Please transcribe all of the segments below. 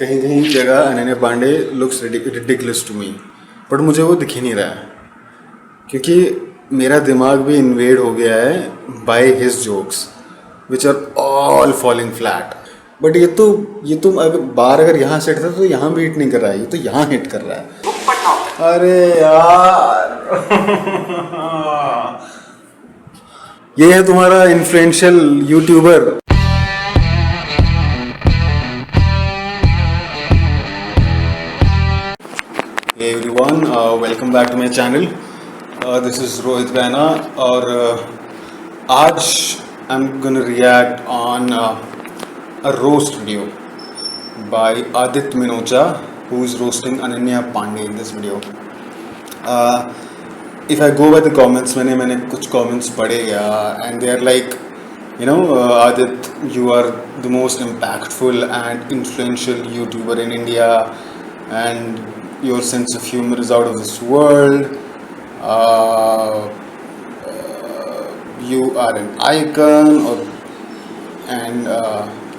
कहीं कहीं जगह Ananya Pandey looks ridiculous to me, but मुझे वो दिख ही नहीं रहा है क्योंकि मेरा दिमाग भी इन्वेड हो गया है by his jokes which are all falling flat. But ये तो अगर बार अगर यहाँ सेट था तो यहाँ भी हिट नहीं कर रहा है, ये तो यहाँ हिट कर रहा है। अरे यार ये है तुम्हारा influential YouTuber. Hey everyone, welcome back to my channel. This is Rohit Raina और आज I'm gonna react on a roast video by Adit Minocha, who is roasting Ananya Pandey in this video. If I go by the comments, मैंने कुछ comments पढ़े and they are like, you know, Adit, you are the most impactful and influential YouTuber in India, and your sense of humor is out of this world. You are an icon. And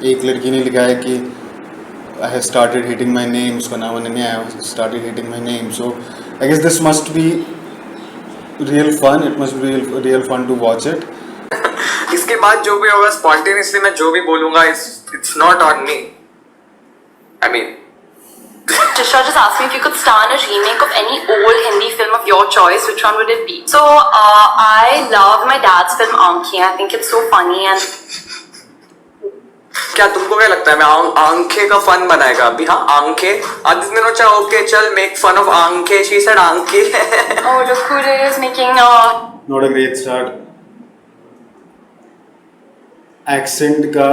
एक लड़की ने लिखा है कि I have started hating my name. उसका नाम अनन्या है. I have started hating my name. So I guess this must be real fun. It must be real fun to watch it. इसके बाद जो भी होगा spontaneously मैं जो भी बोलूँगा it's not on me. I mean. Trisha just asked me if you could star in a remake of any old Hindi film of your choice, which one would it be? So, I love my dad's film Aankhein. I think it's so funny and... क्या तुमको क्या लगता है मैं आंखें का fun बनाएगा अभी? हाँ आंखें आदित्य मिनोचा ओके चल मेक फन ऑफ आंखें शी सेड आंखें Oh look who it is making Not a great start. Accent का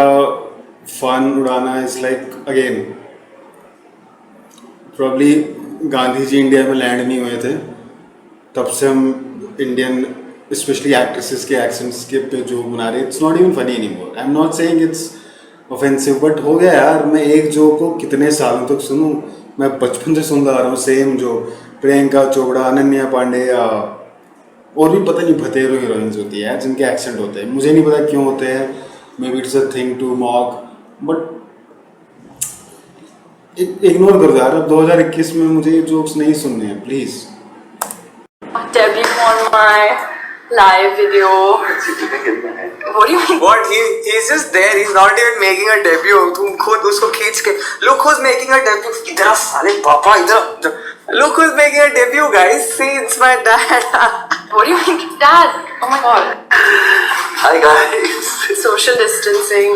फन उड़ाना is like again probably Gandhi ji India में लैंड नहीं हुए थे तब से हम इंडियन स्पेशली एक्ट्रेसेस के एक्सेंट्स के पे जो बना रहे it's not even funny anymore. I am not saying it's offensive but हो गया यार। मैं एक जोक को कितने सालों तक सुनूं? मैं बचपन से सुनता आ रहा हूँ सेम जो प्रियंका चोपड़ा, अनन्या पांडे और भी पता नहीं भतेरो हीरोइंस होती है जिनके एक्सेंट होते हैं। मुझे नहीं पता क्यों होते हैं, maybe it's a thing to mock, but ignore कर दो यार। अब 2021 में मुझे ये जोक्स नहीं सुनने हैं please. debut on my live video. What do you mean? What he's just there, he's not even making a debut. तुम खुद उसको खींच के look who's making a debut. इधर आ साले पापा इधर look who's making a debut guys. See it's my dad. What do you mean? Dad! Oh my god. Hi guys. Social distancing.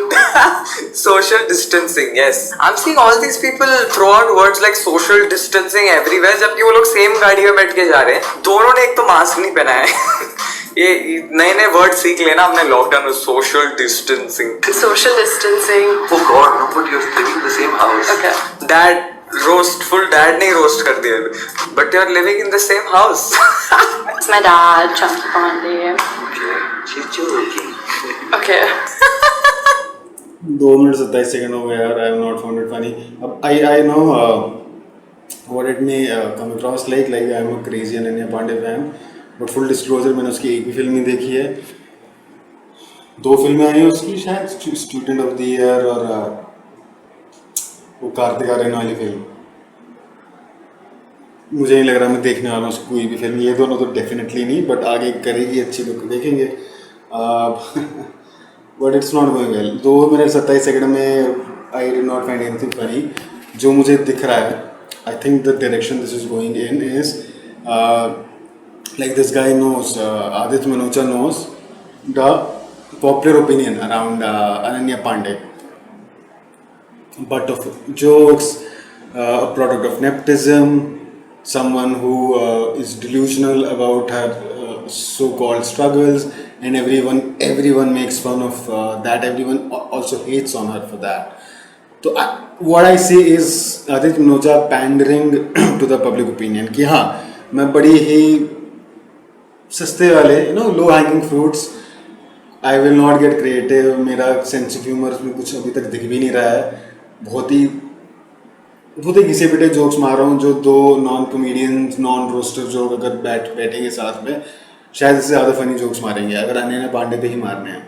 Social distancing, yes. I'm seeing all these people throw out words like social distancing everywhere जबकि वो लोग same गाड़ी में बैठ के जा रहे हैं। दोनों ने एक तो मास्क नहीं पहना है। ये नए नए वर्ड सीख लेना अपने लॉकडाउन में। Social distancing. Social distancing. Oh God, no, but you're living in the same house. Okay. Dad roast, full dad नहीं roast कर दिया, but you're living in the same house. It's my dad, Chunky Pandey. Okay, she's joking. Okay. 2 minute 27 second हो गया यार। I am not found it funny. अब I know what it may come across like I am a crazy Ananya Pandey fan, but full disclosure मैंने उसकी एक भी film नहीं देखी है। 2 फिल्में आई हैं उसकी शायद, स्टूडेंट ऑफ द ईयर और वो कार्तिक आर्यन वाली फिल्म। मुझे नहीं लग रहा मैं देखने वाला हूँ उसकी कोई भी फिल्म। ये दोनों तो डेफिनेटली नहीं, बट आगे करेगी अच्छी तो देखेंगे। But it's not going well. 2 minute 27 second में I did not find anything funny. जो मुझे दिख रहा है, I think the direction this is going in is like this guy knows, Adit Minocha knows the popular opinion around Ananya Pandey, but of jokes, a product of nepotism, someone who is delusional about her so-called struggles, and everyone makes fun of that. Everyone also hates on her for that. So what I see is Adit Minocha pandering to the public opinion कि हाँ मैं बड़ी ही सस्ते वाले low hanging fruits, I will not gate creative, मेरा sense of humour में कुछ अभी तक दिख भी नहीं रहा है। बहुत ही घिसे पिटे जोक्स मार रहा हूँ जो 2 non comedians non roaster joke अगर बैठेंगे साथ में शायद इससे ज़्यादा फनी जोक्स मारेंगे अगर अनन्या पांडे पे ही मारने हैं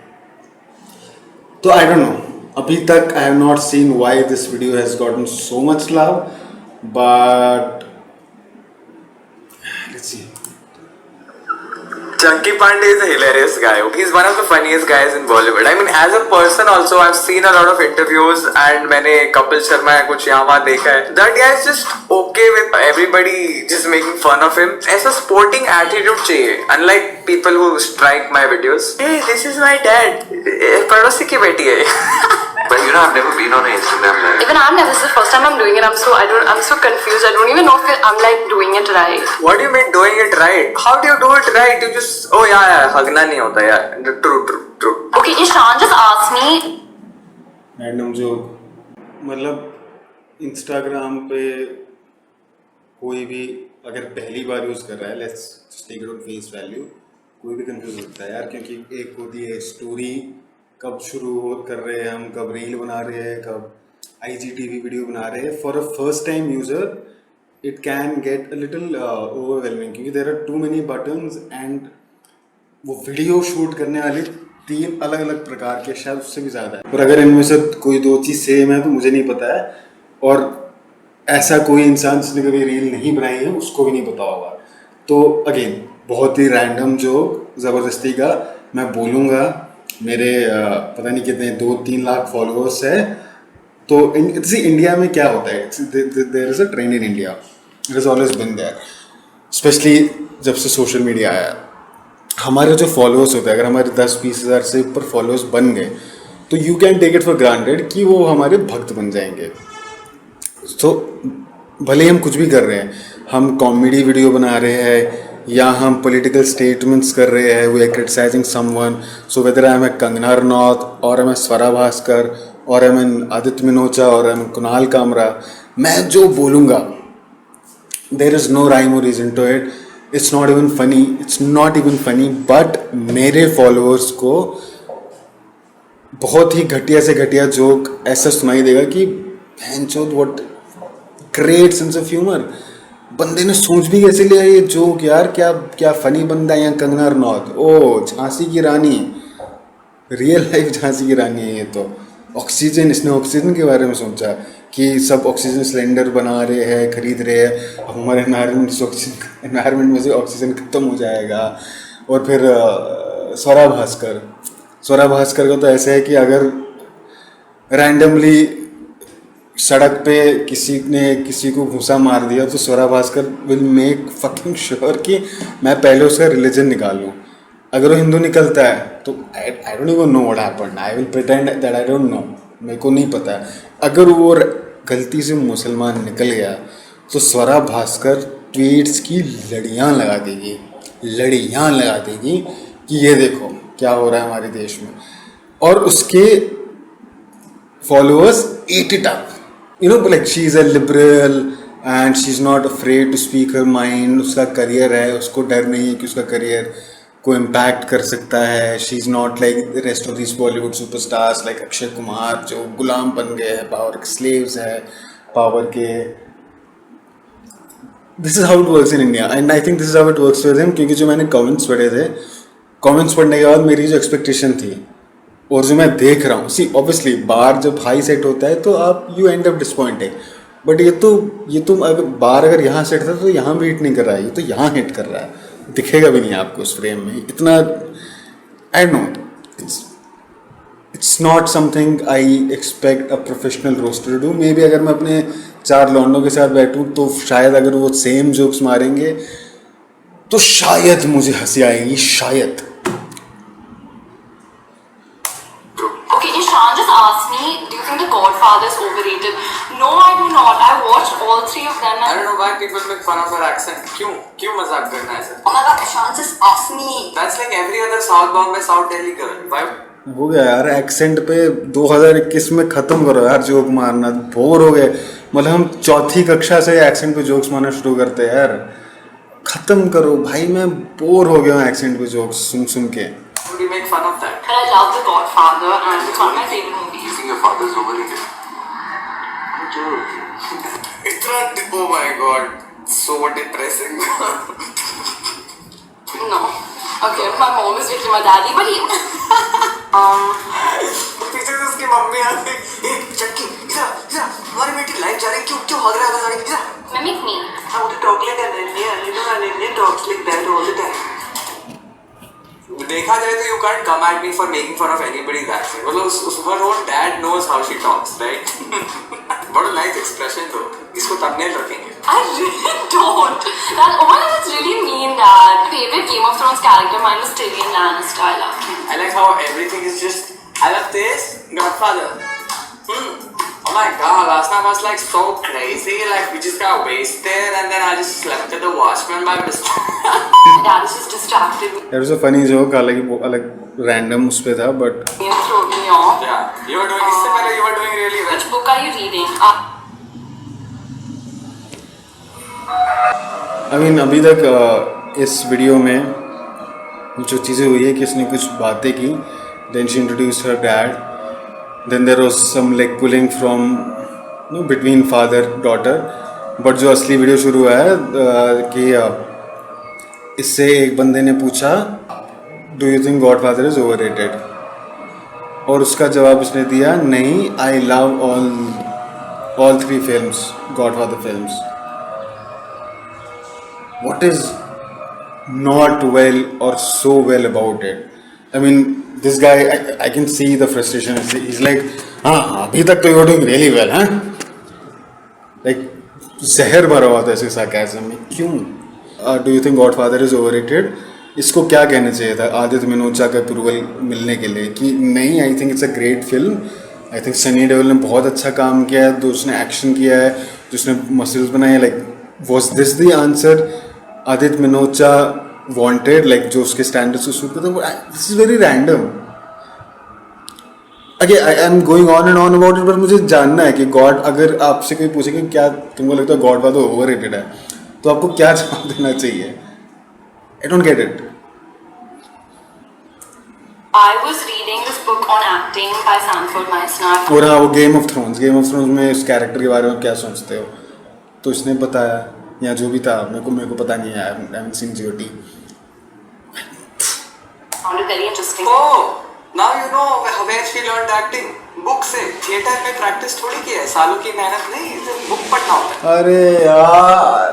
तो। आई डोंट नो, अभी तक I have not seen why this video has gotten so much love, but let's see. Chunky Pandey is a hilarious guy. He's one of the funniest guys in Bollywood. I mean, as a person also, I've seen a lot of interviews and मैंने कपिल शर्मा या कुछ यहाँ वहाँ देखा है. That guy is just okay with everybody just making fun of him. ऐसा sporting attitude चाहिए. Unlike people who strike my videos. Hey, this is my dad. पड़ोसी की बेटी है. But you know, I've never been on an Instagram live. Even I'm never. This is the first time I'm doing it. I'm so confused. I don't even know if I'm like doing it right. What do you mean doing it right? How do you do it right? You just हगना नहीं होता यार. True. Okay, Ishan just asked me. Random joke, मतलब Instagram पे कोई भी अगर पहली बार use कर रहा है, let's take it on face value, कोई भी कंफ्यूज होता है यार, क्योंकि एक होती है स्टोरी, कब शुरू कर रहे हैं हम, कब रील बना रहे हैं, कब IGTV वीडियो बना रहे हैं. For a first time user it can get a little overwhelming, क्योंकि there are too many buttons and वो वीडियो शूट करने वाले 3 अलग अलग प्रकार के, शायद उससे भी ज़्यादा है. और अगर इनमें से कोई 2 चीज़ सेम है तो मुझे नहीं पता है, और ऐसा कोई इंसान जिसने कभी रील नहीं बनाई है उसको भी नहीं पता होगा. तो अगेन बहुत ही रैंडम जोक, ज़बरदस्ती का मैं बोलूँगा. मेरे पता नहीं कितने 2-3 लाख फॉलोअर्स है. तो इंडिया में क्या होता है, there is a trend in India, it is always been there, especially जब से सोशल मीडिया आया. हमारे जो फॉलोअर्स होते हैं, अगर हमारे 10-20 हज़ार से ऊपर फॉलोअर्स बन गए तो you can take it for granted कि वो हमारे भक्त बन जाएंगे. तो भले हम कुछ भी कर रहे हैं, हम कॉमेडी वीडियो बना रहे हैं या हम पॉलिटिकल स्टेटमेंट्स कर रहे हैं, we are criticizing someone, so whether I am a Kangana Ranaut और आई एम ए स्वरा भास्कर और आई एम आदित्य मिनोचा और आई एम कुणाल कामरा, मैं जो बोलूँगा देयर इज़ नो राइम और reason to it. It's not even funny, but मेरे फॉलोअर्स को बहुत ही घटिया से घटिया जोक ऐसा सुनाई देगा कि भैंचोद, what great sense of humour. बंदे ने सोच भी कैसे लिया ये जोक यार, क्या फनी बंदा है. यहाँ कंगना रनौत, ओ झांसी की रानी, रियल लाइफ झांसी की रानी है ये तो. ऑक्सीजन, इसने ऑक्सीजन के बारे में सोचा कि सब ऑक्सीजन सिलेंडर बना रहे हैं, खरीद रहे हैं, अब हमारे एनवायरनमेंट में से ऑक्सीजन खत्म हो जाएगा. और फिर स्वरा भास्कर का तो ऐसा है कि अगर रैंडमली सड़क पे किसी ने किसी को घुसा मार दिया तो Swara Bhaskar will make fucking sure कि मैं पहले उसका रिलीजन निकालूं. अगर वो हिंदू निकलता है तो I don't even know what happened, I will pretend that I don't know, मेरे को नहीं पता है. अगर वो गलती से मुसलमान निकल गया तो स्वरा भास्कर ट्वीट्स की लड़ियाँ लगा देगी कि ये देखो क्या हो रहा है हमारे देश में. और उसके followers eat it up, you know, like she is a liberal and she is not afraid to speak her mind. उसका करियर है, उसको डर नहीं है कि उसका करियर को इम्पैक्ट कर सकता है. She is not like the rest of this Bollywood superstars like Akshay Kumar जो गुलाम बन गए हैं, पावर के स्लेव्स है पावर के. This is how it works in India and I think this is how it works with him. क्योंकि जो मैंने कमेंट्स पढ़े थे, कमेंट्स पढ़ने के बाद मेरी जो एक्सपेक्टेशन थी और जो मैं देख रहा हूँ, सी ऑब्वियसली बार जब हाई सेट होता है तो आप you and up disappointed. But ये तो अगर बार अगर यहाँ सेट था तो यहाँ भी हिट नहीं कर रहा है, ये तो यहाँ हिट कर रहा है, दिखेगा भी नहीं आपको उस फ्रेम में इतना. I know it's not something I expect a professional roaster to do. Maybe अगर मैं अपने 4 लौंडों के साथ बैठूं तो शायद अगर वो सेम जोक्स मारेंगे तो शायद मुझे हंसी आएगी, शायद. Okay, Ishan just asked me, do you think The Godfather is overrated? No, I do not. I watched all 3 of them. I don't know why people make fun of her accent. क्यों मजाक करना है sir? Oh my god, Ishan just asked me. That's like every other South Bombay, South Delhi girl. Why? हो गया यार accent पे. 2021 में ख़त्म करो यार जोक मारना, बोर हो गए. मतलब हम 4th कक्षा से एक्सेंट पे जोक्स मारना शुरू करते हैं यार, ख़त्म करो भाई. मैं बोर हो गया हूँ एक्सेंट पे जोक्स सुन के. Would you make fun of that? But I love The Godfather and it's one of my favorite You movies. think your father's overrated? Oh my god, so depressing. No. Okay, my mom is dating my daddy, but he... पीछे से उसकी mummy आ गई, ए चक्की इधर हमारी बेटी live जा रही, क्यों भाग रहा है इधर? Mimic me. I want to talk like Ananya. You know Ananya talks like that all the time. देखा जाए तो you can't come at me for making fun of anybody's accent. मतलब her own dad knows how she talks, right? What a nice expression though. इसको thumbnail रखेंगे. I really don't. Oh my god, that's really mean, Dad. Favorite Game of Thrones character, mine was Tyrion Lannister. I love him. I like how everything is just. I love this Godfather. Oh my god, last night was like so crazy. Like we just got wasted and then I just slept at the Watchmen by mistake. My dad is just distracted me That was a funny joke, हालांकि वो अलग random उस पे था, but and throwing me off. Yeah, you were doing. इससे पहले you were doing really well. Which book are you reading? I mean अभी तक इस वीडियो में जो चीज़ें हुई है कि इसने कुछ बातें की, then she introduced her dad, then there was some leg pulling from between father daughter, but जो असली वीडियो शुरू हुआ है कि इससे एक बंदे ने पूछा do you think godfather is overrated, और उसका जवाब इसने दिया नहीं, I love all 3 films, godfather films. What is not well or so well about it? I mean, this guy, I can see the frustration. He's like, हाँ अभी तक तो you're doing really well, हाँ? Like जहर भरा हुआ था ऐसे sarcasm में. क्यों? Do you think Godfather is overrated? इसको क्या कहना चाहिए था आदित्य मिनोचा का अप्रूवल मिलने के लिए कि नहीं, I think it's a great film, I think Sunny Deol ने बहुत अच्छा काम किया है, जो उसने एक्शन किया है, जो उसने मसल्स बनाए, like was this the answer Aditya Minocha wanted, like जो उसके स्टैंडर्ड्स को सूट करता है? This is very random. Again I am going on and on about it, but मुझे जानना है कि गॉड, अगर आपसे कोई पूछे कि क्या तुमको लगता है गॉडफादर ओवररेटेड है, तो आपको क्या जवाब देना चाहिए? I don't get it. I was reading this book on acting by Sanford Meisner. और हाँ, वो गेम ऑफ थ्रोन्स में उस कैरेक्टर के बारे में क्या सोचते हो? तो इसने बताया, या जो भी था, मेरे को पता नहीं है. I haven't seen GOT. Found it very interesting. Oh, now you know where she learned acting. Book से. थिएटर में प्रैक्टिस थोड़ी की है, सालों की मेहनत नहीं, बुक पढ़ना होता है. अरे यार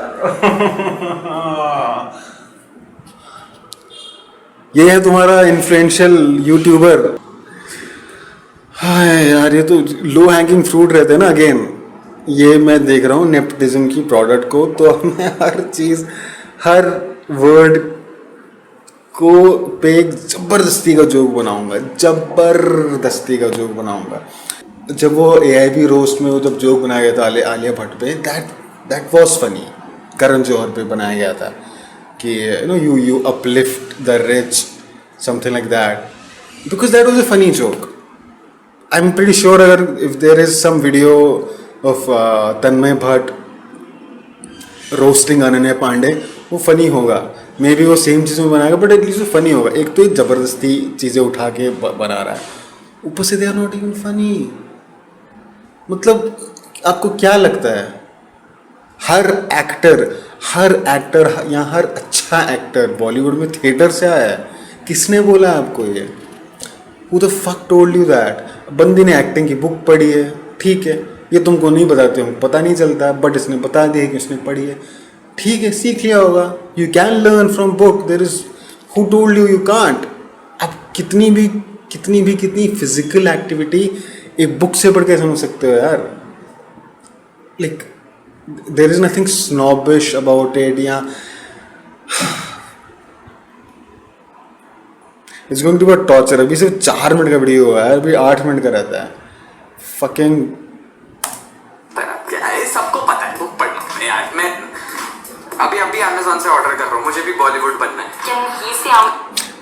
ये है तुम्हारा इन्फ्लुएंशियल यूट्यूबर. हाँ यार, ये तो लो हैंगिंग फ्रूट रहते हैं ना. अगेन ये मैं देख रहा हूँ नेपोटिज्म की प्रोडक्ट को, तो अब मैं हर चीज़, हर वर्ड को पे एक ज़बरदस्ती का जोक बनाऊंगा, ज़बरदस्ती का जोक बनाऊंगा. जब वो AIP रोस्ट में वो जब जोक बनाया गया था आलिया भट्ट पे, that was funny. Karan Johar पे बनाया गया था कि you uplift the rich, something like that, because that was a funny joke. I'm pretty sure अगर if there is some video of Tanmay Bhat roasting Ananya Pandey, वो फनी होगा. मे बी वो सेम चीज़ में बनाएगा, बट एटलीस्ट वो फनी होगा. एक तो ये ज़बरदस्ती चीज़ें उठा के बना रहा है, ऊपर से they are not even funny. मतलब आपको क्या लगता है हर एक्टर या हर अच्छा एक्टर बॉलीवुड में थिएटर से आया है? किसने बोला आपको ये? Who the fuck told you that? बंदी ने एक्टिंग की बुक पढ़ी है, ठीक है, ये तुमको नहीं बताते हो, पता नहीं चलता, बट इसने बता दिया कि उसने पढ़ी है, ठीक है, सीख लिया होगा. You can learn from book. There is who told you can't? आप कितनी फिजिकल एक्टिविटी एक बुक से पढ़ के समझ सकते हो यार. Like there is nothing snobbish about it. या it's going to be torture. अभी सिर्फ 4 मिनट का वीडियो हुआ है, अभी 8 मिनट का रहता है. फकिंग सबको पता है बुक पढ़ना. यार मैं अभी Amazon से ऑर्डर कर रहा हूँ, मुझे भी बॉलीवुड बनना है. Can he say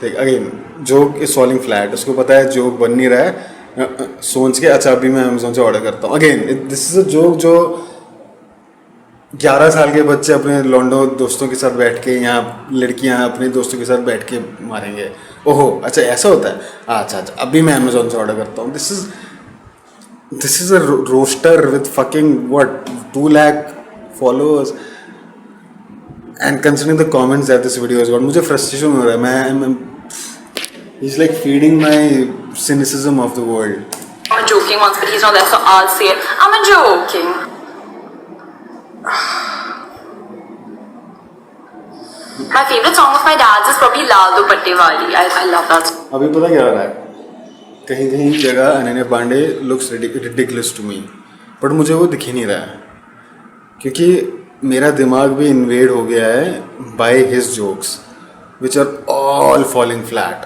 देख again joke is falling flat. उसको पता है जोक बन नहीं रहा है, सोच के अच्छा अभी मैं Amazon से ऑर्डर करता हूँ. Again this is a joke जो 11 साल के बच्चे अपने लौंडो दोस्तों के साथ बैठ के, यहाँ लड़कियाँ अपने दोस्तों के साथ बैठ के मारेंगे. ओहो अच्छा ऐसा होता है, अच्छा अभी मैं Amazon से ऑर्डर करता हूँ. This is a roaster with fucking what 2 lakh followers. And considering the comments that this video has got, मुझे फ्रस्ट्रेशन हो रहा है. मैं is like feeding my cynicism of the world. I'm joking once, but he's not there, so I'll say it. I'm joking. My favorite song of my dad's is probably Lal Dupatte Wali. I love that song. अभी पता क्या हो रहा है, कहीं कहीं जगह Ananya Pandey looks ridiculous to me, but मुझे वो दिख ही नहीं रहा है क्योंकि मेरा दिमाग भी इन्वेड हो गया है by his jokes which are all falling flat.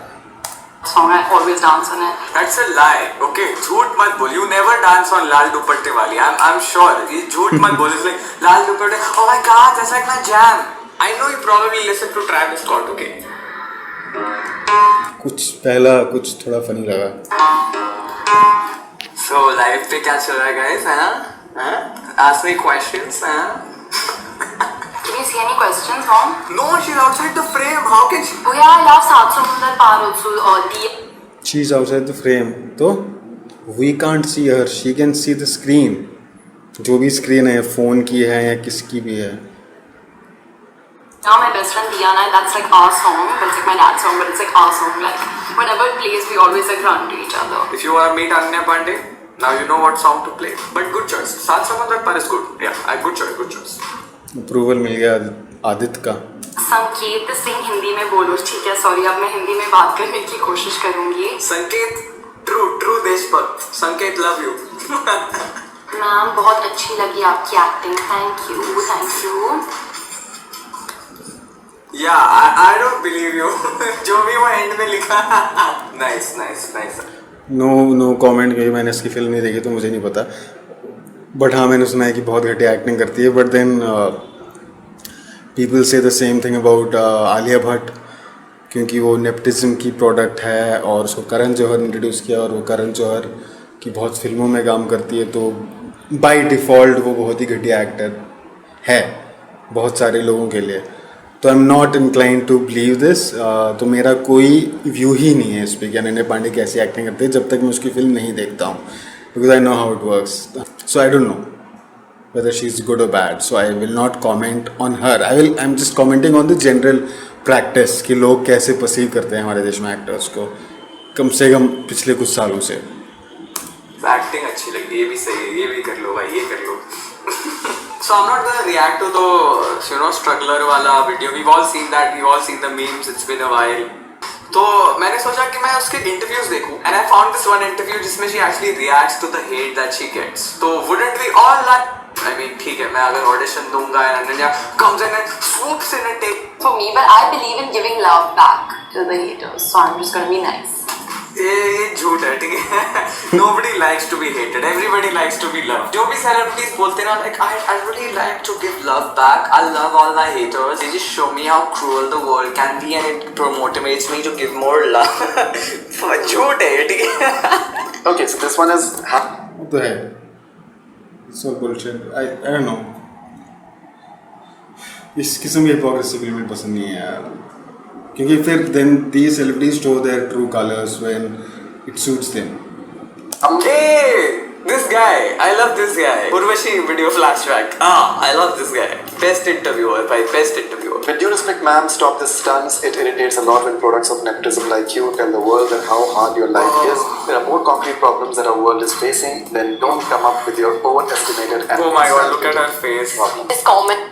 Song I always dance on it. That's a lie. Okay, झूठ मत बोल. You never dance on लाल दुपट्टे वाली. I'm sure. ये झूठ मत बोल. It's like लाल दुपट्टे. Oh my God, that's like my jam. I know you probably listen to Travis Scott. Okay. कुछ पहला कुछ थोड़ा फनी लगा. So life पे क्या चल रहा है guys? हाँ? Ask me questions. हाँ? Can you see any questions, Mom? No, she's outside the frame. How can she? Oh yeah, I love Saat Samundar Par also. She is outside the frame. तो we can't see her. She can see the screen. जो भी screen है, phone की है या किसकी भी है. Now my best friend Diana, that's like our song, but it's like my dad's song, but it's like our song. Like whenever it plays, we always like run to each other. If you want to meet Ananya Pandey, now you know what song to play. But good choice. Saat Samundar Par is good. Yeah, good choice. Good choice. Approval मिल गया आदित्य का. संकेत सिंह हिंदी में बोलो. ठीक है, sorry, अब मैं हिंदी में बात करने की कोशिश करूंगी. संकेत, true देशभक्त. संकेत, love you. मैम बहुत अच्छी लगी आपकी acting. Thank you. Yeah, I don't believe you. जो भी वो एंड में लिखा. Nice. नो कमेंट, क्योंकि मैंने इसकी फिल्म नहीं देखी तो मुझे नहीं पता. बट हाँ, मैंने सुना है कि बहुत घटिया एक्टिंग करती है. बट देन पीपल से the same thing about Alia Bhatt, क्योंकि वो नेपोटिज्म की प्रोडक्ट है और उसको करण जौहर इंट्रोड्यूस किया और वो करण जौहर की बहुत फिल्मों में काम करती है, तो बाय डिफ़ॉल्ट वो बहुत ही घटिया एक्टर है बहुत सारे लोगों के लिए. तो I am not incline to believe this. तो मेरा कोई व्यू ही नहीं है इस पर कि अनन्या पांडे कैसी एक्टिंग करती है जब तक मैं उसकी फिल्म नहीं देखता हूँ, because I know how it works. So I don't know whether she's good or bad. So I will not comment on her. I'm just commenting on the general practice कि लोग कैसे perceive करते हैं हमारे देश में actors को, कम से कम पिछले कुछ सालों से. एक्टिंग अच्छी लगी. ये भी सही है. ये भी कर लो भाई. ये कर लो. So I'm not gonna react to the struggler वाला video. We've all seen that. We've all seen the memes. It's been a while. तो मैंने सोचा कि मैं उसके इंटरव्यूज देखूं, and I found this one interview जिसमें she actually reacts to the hate that she gets. तो wouldn't we all like, I mean ठीक है, मैं अगर ऑडिशन दूंगा and Ananya comes in and swoops in and take For me, but I believe in giving love back to the haters, so I'm just gonna be nice. ये झूठ है, ठीक है. Nobody likes to be hated. Everybody likes to be loved. जो भी celebrities बोलते हैं ना, like I really like to give love back. I love all my haters. They just show me how cruel the world can be, and it motivates me to give more love. झूठ है, ठीक है. Okay, so this one is. वो तो है. So bullshit. I don't know. इस किस्म की hypocrisy बिल्कुल पसंद नहीं है यार, क्योंकि फिर then these celebrities show their true colors when it suits them. Hey, this guy. I love this guy. Urvashi video flashback. I love this guy. Best interviewer, bhai. Best interviewer. With due respect, ma'am, stop the stunts. It irritates a lot when products of nepotism like you tell the world that how hard your life is. There are more concrete problems that our world is facing. Then don't come up with your own estimated and Oh my God, look at her face. This comment.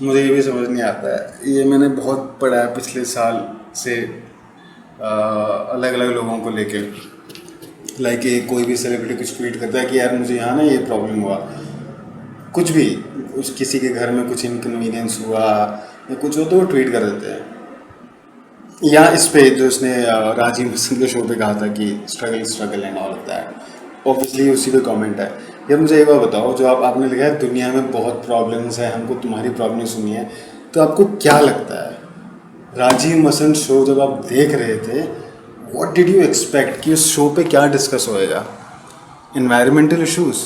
मुझे ये भी समझ नहीं आता है. ये मैंने बहुत पढ़ा है पिछले साल से अलग अलग लोगों को लेके. लाइक कोई भी सेलिब्रिटी कुछ ट्वीट करता है कि यार मुझे यहाँ ना ये प्रॉब्लम हुआ, कुछ भी, किसी के घर में कुछ इनकन्वीनियंस हुआ या कुछ हो तो वो ट्वीट कर देते हैं. या इस पे जो उसने राजीव मसन के शो पे कहा था कि struggle and all of that, obviously उसी पे कमेंट है. यार मुझे एक बार बताओ, जो आपने लिखा है दुनिया में बहुत प्रॉब्लम्स है, हमको तुम्हारी प्रॉब्लम सुनी है, तो आपको क्या लगता है राजीव मसन शो जब आप देख रहे थे, व्हाट डिड यू एक्सपेक्ट कि उस शो पे क्या डिस्कस होएगा? Environmental issues.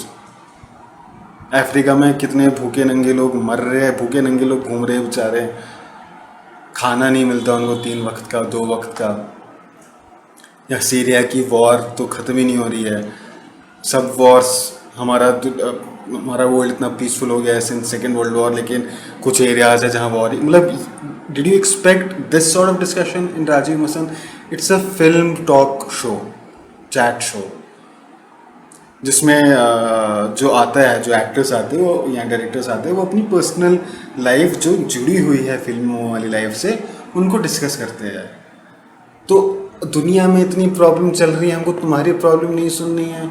अफ्रीका में कितने भूखे नंगे लोग मर रहे हैं, भूखे नंगे लोग घूम रहे हैं बेचारे, खाना नहीं मिलता उनको 3 वक्त का, 2 वक्त का. या सीरिया की वॉर तो ख़त्म ही नहीं हो रही है. सब वॉर्स, हमारा वर्ल्ड इतना पीसफुल हो गया है सिंस सेकेंड वर्ल्ड वॉर, लेकिन कुछ एरियाज़ है जहाँ वॉर. मतलब did you expect this sort of discussion in Rajeev Masand? It's a film talk show, chat show. जिसमें जो आता है, जो एक्टर्स आते हैं वो या डायरेक्टर्स आते हैं वो अपनी पर्सनल लाइफ जो जुड़ी हुई है फिल्मों वाली लाइफ से उनको डिस्कस करते हैं। तो दुनिया में इतनी प्रॉब्लम चल रही है, हमको तुम्हारी प्रॉब्लम नहीं सुननी है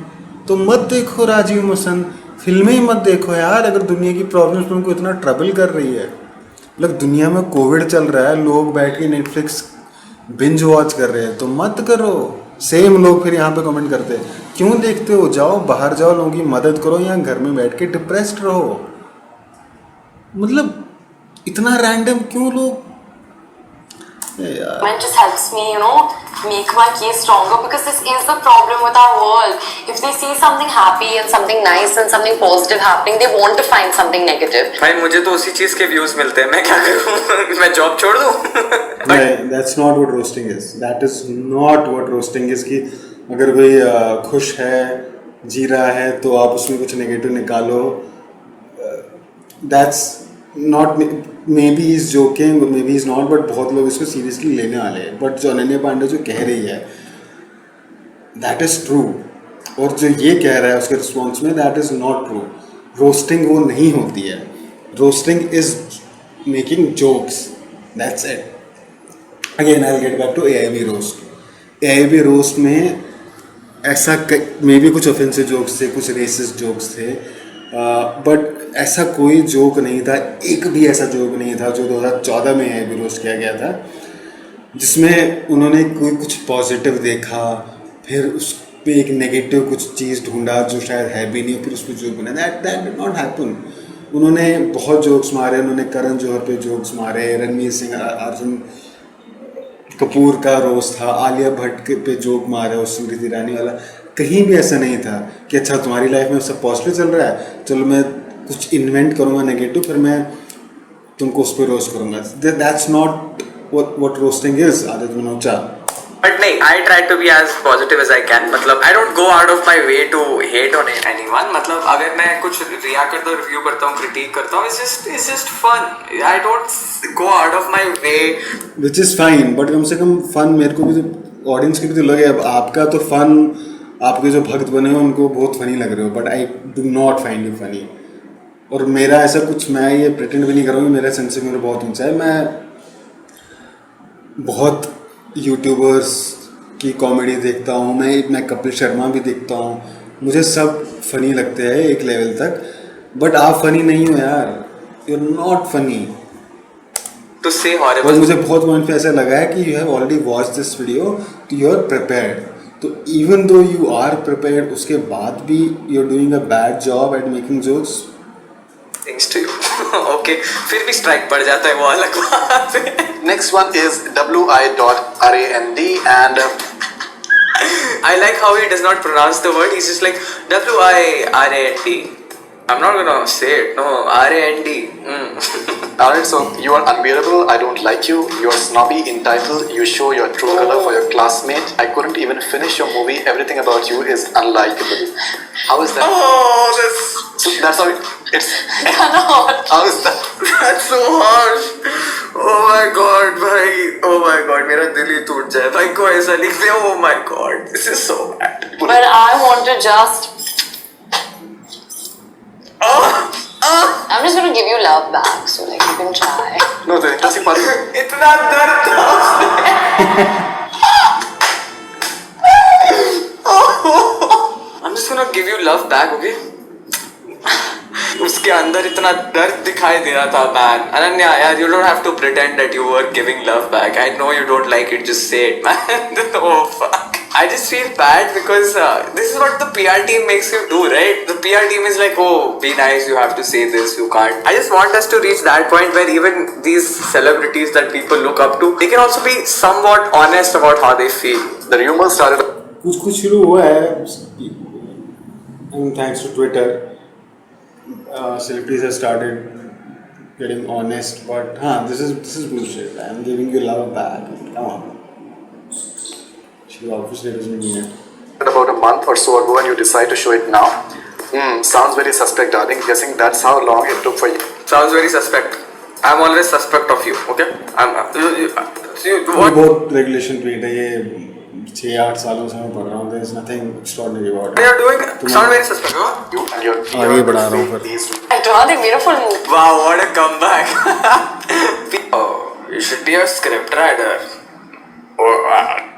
तो मत देखो राजीव मसन, फिल्में ही मत देखो यार। अगर दुनिया की प्रॉब्लम्स तुमको इतना ट्रबल कर रही है, मतलब दुनिया में कोविड चल रहा है, लोग बैठ के नेटफ्लिक्स बिंज वॉच कर रहे हैं तो मत करो। सेम लोग फिर यहाँ पे कमेंट करते हैं क्यों देखते हो, जाओ बाहर जाओ, लोगों की मदद करो, या घर में बैठ के डिप्रेस्ड रहो। मतलब इतना रैंडम क्यों लोग यार। It just helps me, make my case stronger because this is the problem with our world. If they see something happy and something nice and something positive happening, they want to find something negative. भाई मुझे तो उसी चीज के views मिलते हैं, मैं क्या करूँ? मैं जॉब छोड़ दूँ? नहीं, that's not what roasting is. That is not what roasting is कि अगर कोई खुश है, जी रहा है तो आप उसमें कुछ नेगेटिव निकालो। That's not, maybe he's joking, maybe he's not, but बहुत लोग इसको सीरियसली लेने वाले हैं। बट जो अनन्या पांडे जो कह रही है that is true, और जो ये कह रहा है उसके रिस्पॉन्स में that is not true. Roasting वो नहीं होती है, roasting is making jokes, that's it. Again, I'll get back to AIB roast. AIB roast में ऐसा मे भी कुछ ऑफेंसिव जोक्स थे, कुछ रेसिस्ट जोक्स थे, बट ऐसा कोई जोक नहीं था, एक भी ऐसा जोक नहीं था जो 2014 में AIB रोस्ट किया गया था जिसमें उन्होंने कोई कुछ पॉजिटिव देखा फिर उस पे एक नेगेटिव कुछ चीज़ ढूंढा जो शायद है भी नहीं, फिर उस पर जोक बना। That did not happen. उन्होंने बहुत जोक्स मारे, उन्होंने करण जौहर पे जोक्स मारे, रणवीर सिंह, अर्जुन कपूर का रोस्ट था, आलिया भट्ट पे जोक मारा, उस स्मृति ईरानी वाला। कहीं भी ऐसा नहीं था कि अच्छा तुम्हारी लाइफ में सब पॉजिटिव चल रहा है, चलो मैं कुछ इन्वेंट करूँगा नेगेटिव फिर मैं तुमको उस पर रोस्ट करूँगा। That's not what roasting is, Aditya Manocha. But नहीं, I try to be as positive as I can. मतलब I don't go out of my way to hate on anyone. मतलब अगर मैं कुछ रिया करता हूँ, रिव्यू करता हूँ, क्रिटिक करता हूँ, it's just fun. I don't go out of my way. Which is fine, but कम से कम fun मेरे को भी तो ऑडियंस की भी तो लगे। अब आपका तो fun, आपके जो भक्त बने हैं उनको बहुत फनी लग रहे हो, but I do not find you funny. और मेरा ऐसा कुछ, मैं ये प्रिटेंड भी नहीं करूँगा, मेरा सेंस ऑफ ह्यूमर बहुत ऊंचा है। मैं बहुत यूट्यूबर्स की कॉमेडी देखता हूँ, मैं कपिल शर्मा भी देखता हूँ, मुझे सब फनी लगते हैं एक लेवल तक, बट आप फनी नहीं हो यार, you are not funny. To say horrible. और मुझे बहुत पॉइंट पे ऐसा लगा है कि you have already watch this video तो यू आर प्रिपेयर्ड, तो even though you are prepared उसके बाद भी you are doing a bad job at making jokes. Thanks to you. Okay, फिर भी स्ट्राइक पड़ जाता है, वो अलग बात है। Next one is wi.rand and I like how he does not pronounce the word. He's just like W-I-R-A-N-D. I'm not gonna say it. No, R-A-N-D. alright, so you are unbearable, I don't like you, you are snobby, entitled, you show your true color for your classmate, I couldn't even finish your movie, everything about you is unlikable. How is that? Oh, So that's how it's how is that? that's so harsh. Oh my god, भाई. Oh my god, मेरा दिल ही टूट जाए भाई को ऐसा लिख दे. Oh my god, this is so bad. But I want to just. I'm just gonna give you love back, so like you can try. No, the interesting part is इतना दर्द था उसमें. I'm just gonna give you love back, okay? उसके अंदर इतना दर्द दिखाई दे रहा था, man. अनन्या, यार, you don't have to pretend that you were giving love back. I know you don't like it, just say it, man. Oh fuck. I just feel bad because this is what the PR team makes you do, right? The PR team is like, oh, be nice, you have to say this, you can't. I just want us to reach that point where even these celebrities that people look up to, they can also be somewhat honest about how they feel. the rumor started. कुछ शुरू हुआ है, and thanks to Twitter, celebrities have started getting honest. But this is bullshit. I'm giving you love back. Come on. She obviously doesn't mean it. About a month or so ago and you decide to show it now. Sounds very suspect, darling. Guessing that's how long it took for you. Sounds very suspect. I'm always suspect of you, okay? ये What? बहुत regulation tweet है ये, 6-8 सालों से मैं पढ़ रहा हूँ. There is nothing extraordinary about They it. are doing sound very suspect. Huh? You and your आगे बढ़ा रहा हूँ फिर. these two. I don't know, they made a full movie. Wow, what a comeback! Oh, you should be a script writer. Oh,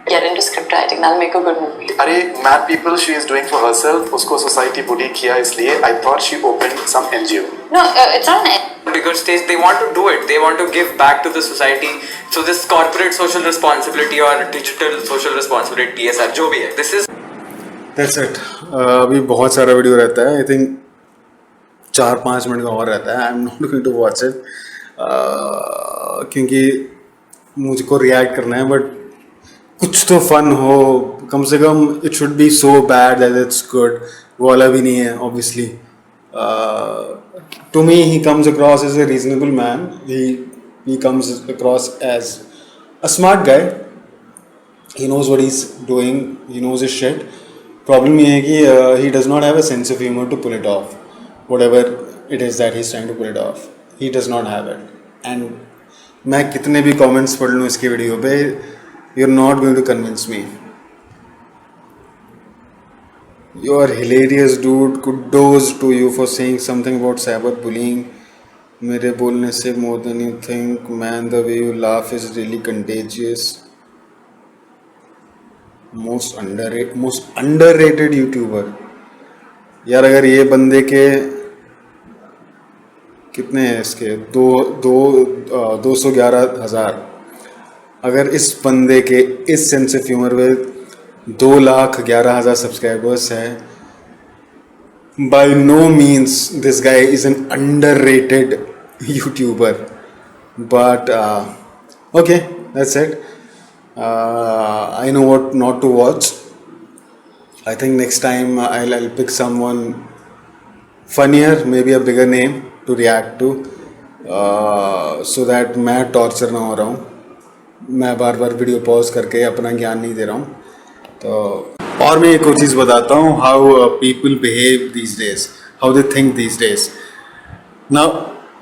Get into script writing, that'll make a good movie. अरे mad people she is doing for herself. उसको society bully किया इसलिए. I thought she opened some NGO. No, it's not an bigger stage, they want to do it. They want to give back to the society. So this corporate social responsibility or digital social responsibility, TSR, जो भी है, this is. That's it. अभी बहुत सारा video रहता है. I think 4-5 minute का और रहता है. I'm not going to watch it. क्योंकि मुझको रिएक्ट करना है, बट कुछ तो फन हो कम से कम. It should be so bad that it's good. वो वाला भी नहीं है obviously. To me he comes across as a reasonable man. He comes across as a smart guy. He knows what he is doing. He knows his shit. Problem ये है कि he does not have a sense of humour to pull it off. Whatever it is that he is trying to pull it of, he does not have it. And मैं कितने भी comments पढ़ लूँ इसके video पे, you're not going to convince me. You are hilarious, dude. Kudos to you for saying something about cyberbullying. मेरे बोलने से more than you think. Man, the way you laugh is really contagious. Most underrated YouTuber. यार अगर ये बंदे के कितने हैं इसके 211,000, अगर इस बंदे के इस सेंस ऑफ ह्यूमर में 2,11,000 सब्सक्राइबर्स हैं, by no means this guy is an underrated YouTuber. But okay, that's it. I know what not to watch. I think next time I'll pick someone funnier, maybe a bigger name to react to, so that मैं torture ना हो रहा हूँ. मैं बार बार video pause करके अपना ज्ञान नहीं दे रहा हूँ. तो और मैं एक और चीज़ बताता हूँ, how people behave these days, how they think these days. ना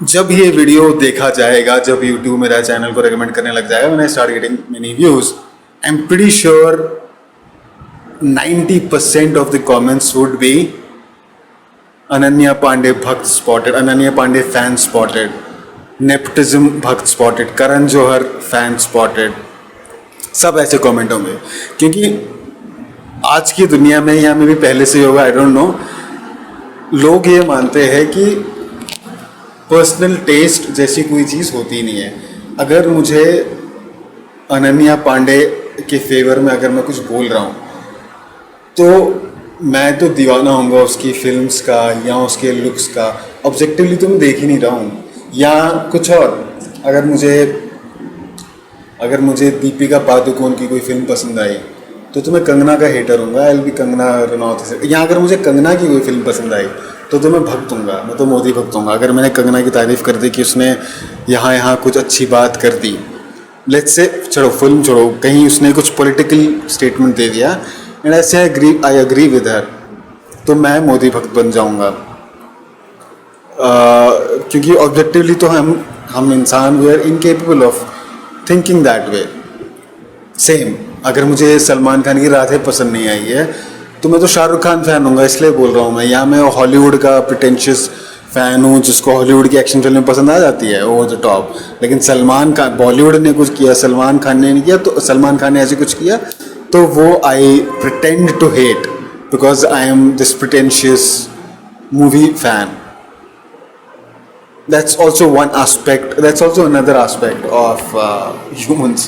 जब ये वीडियो देखा जाएगा, जब यूट्यूब मेरा चैनल को रिकमेंड करने लग जाएगा, when I start getting many views, I am pretty sure 90% of the comments would be Ananya Pandey भक्त spotted, Ananya Pandey fan spotted, nepotism भक्त spotted, Karan Johar fan spotted. सब ऐसे कमेंट होंगे, क्योंकि आज की दुनिया में, या में भी पहले से होगा, आई डोंट नो, लोग ये मानते हैं कि पर्सनल टेस्ट जैसी कोई चीज़ होती नहीं है. अगर मुझे अनन्या पांडे के फेवर में अगर मैं कुछ बोल रहा हूँ, तो मैं तो दीवाना होऊंगा उसकी फिल्म्स का या उसके लुक्स का. ऑब्जेक्टिवली तो मैं देख ही नहीं रहा हूँ. या कुछ और, अगर मुझे दीपिका पादुकोण की कोई फिल्म पसंद आई, तो मैं कंगना का हेटर हूँगा. I will be Kangana Ranaut से. या अगर मुझे कंगना की कोई फिल्म पसंद आई, तो मैं भक्त हूँगा, मैं तो मोदी भक्त हूँगा. अगर मैंने कंगना की तारीफ़ कर दी कि उसने यहाँ कुछ अच्छी बात कर दी, लेट्स से, छोड़ो फिल्म छोड़ो, कहीं उसने कुछ पॉलिटिकल स्टेटमेंट दे दिया, and I agree with her, तो मैं मोदी भक्त बन जाऊँगा. क्योंकि ऑब्जेक्टिवली तो हम इंसान, we are incapable of thinking that way. Same अगर मुझे सलमान खान की राधे पसंद नहीं आई है, तो मैं तो शाहरुख खान फ़ैन हूँगा, इसलिए बोल रहा हूँ मैं. या मैं हॉलीवुड का प्रिटेंशियस फ़ैन हूँ, जिसको हॉलीवुड की एक्शन फिल्में पसंद आ जाती है, ओवर द टॉप. लेकिन सलमान खान, बॉलीवुड ने कुछ किया, सलमान खान ने नहीं किया, तो सलमान खान ने ऐसे कुछ किया, तो वो I pretend to hate because I am this pretentious movie fan. That's also one aspect, that's also another aspect of humans.